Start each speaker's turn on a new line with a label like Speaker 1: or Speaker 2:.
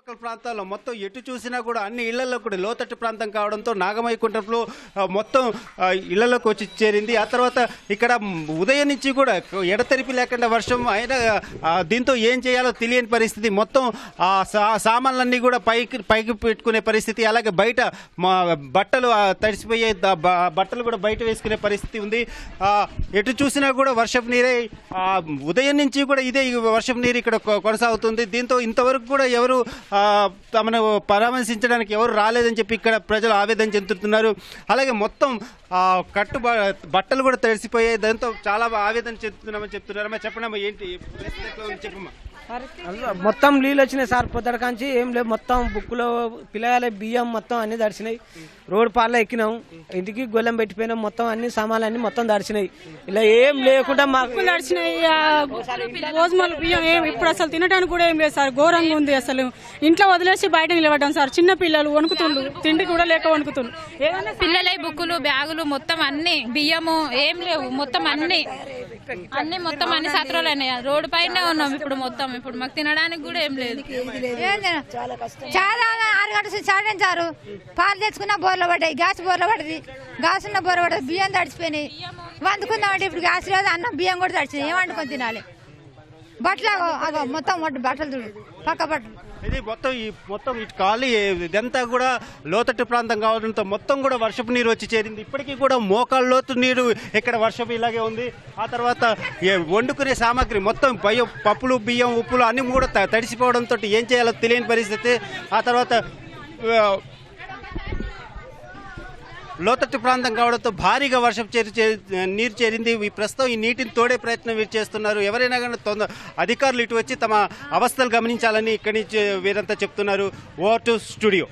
Speaker 1: చుట్టుపక్కల ప్రాంతాల్లో మొత్తం ఎటు చూసినా కూడా అన్ని ఇళ్లలో కూడా లోతట్టు ప్రాంతం కావడంతో నాగమైకుంఠంలో మొత్తం ఇళ్లలోకి వచ్చి చేరింది. ఆ తర్వాత ఇక్కడ ఉదయం నుంచి కూడా ఎడతెరిపి లేకుండా వర్షం అయినా దీంతో ఏం చేయాలో తెలియని పరిస్థితి. మొత్తం సామాన్లన్నీ కూడా పైకి పెట్టుకునే పరిస్థితి. అలాగే బయట బట్టలు తడిసిపోయే బట్టలు కూడా బయట వేసుకునే పరిస్థితి ఉంది. ఎటు చూసినా కూడా వర్షపు నీరే ఉదయం నుంచి కూడా ఇదే వర్షపు నీరు ఇక్కడ కొనసాగుతుంది. దీంతో ఇంతవరకు కూడా ఎవరు తమను పరామర్శించడానికి ఎవరు రాలేదని చెప్పి ఇక్కడ ప్రజలు ఆవేదన చెందుతున్నారు. అలాగే మొత్తం బట్టలు కూడా తడిసిపోయాయి. దాంతో చాలా ఆవేదన చెందుతున్నామని చెప్తున్నారమ్మా. చెప్పండి ఏంటి చెప్పమ్మా.
Speaker 2: మొత్తం నీళ్ళు వచ్చినాయి సార్. పొద్దుట కాంచి ఏం లేవు. మొత్తం బుక్కులో పిల్లగాల బియ్యం మొత్తం అన్ని తడిచినాయి. రోడ్డు పాల్లో ఎక్కినాం, ఇంటికి గొల్లెం పెట్టిపోయినాం. మొత్తం అన్ని సామాన్లు అన్ని మొత్తం తడిచినాయి. ఇలా ఏం లేకుండా మాకు
Speaker 3: తడిచినాయి. గోధుమలు బియ్యం ఏం ఇప్పుడు అసలు తినడానికి కూడా ఏం లేదు సార్. ఘోరంగా ఉంది. అసలు ఇంట్లో వదిలేసి బయట నిలబడ్డాం సార్. చిన్న పిల్లలు వణుకుతుండ్రు, తిండి కూడా లేక వణుకుతుండ్రు. ఏదైనా
Speaker 4: పిల్లలై బుక్కులు బ్యాగులు మొత్తం అన్ని బియ్యము ఏం లేవు. మొత్తం అన్ని మొత్తం అన్ని సత్రాలైనాయి. రోడ్డు పైన ఉన్నాం ఇప్పుడు. మొత్తం ఇప్పుడు మాకు తినడానికి కూడా ఏం లేదు.
Speaker 5: చాలా 6 గంటలు సాధించారు. పాలు తెచ్చుకున్న బోర్లో పడ్డాయి. గ్యాస్ బోర్లో పడ్డది. గ్యాస్ ఉన్న బోర్లో పడ్డది. బియ్యం తడిచిపోయినాయి. వండుకుందామంటే ఇప్పుడు గ్యాస్ లేదు. అన్నం బియ్యం కూడా తడిచినాయి. ఏం వండుకొని తినాలి? బట్టలు మొత్తం బట్టలు చూడు, పక్క బట్టలు.
Speaker 1: ఇది మొత్తం ఇటు ఖాళీ. ఇదంతా కూడా లోతట్టు ప్రాంతం కావడంతో మొత్తం కూడా వర్షపు నీరు వచ్చి చేరింది. ఇప్పటికీ కూడా మోకాళ్ళ లోతు నీరు ఇక్కడ వర్షపు ఇలాగే ఉంది. ఆ తర్వాత వండుకునే సామాగ్రి మొత్తం పప్పులు బియ్యం ఉప్పులు అన్ని కూడా తడిసిపోవడంతో ఏం చేయాలో తెలియని పరిస్థితి. ఆ తర్వాత లోతట్టు ప్రాంతం కావడంతో భారీగా వర్షం నీరు చేరింది. ఈ ప్రస్తుతం ఈ నీటిని తోడే ప్రయత్నం వీరు చేస్తున్నారు. ఎవరైనా కానీ అధికారులు ఇటు వచ్చి తమ అవస్థలు గమనించాలని ఇక్కడి నుంచి వీరంతా చెప్తున్నారు. Over to studio.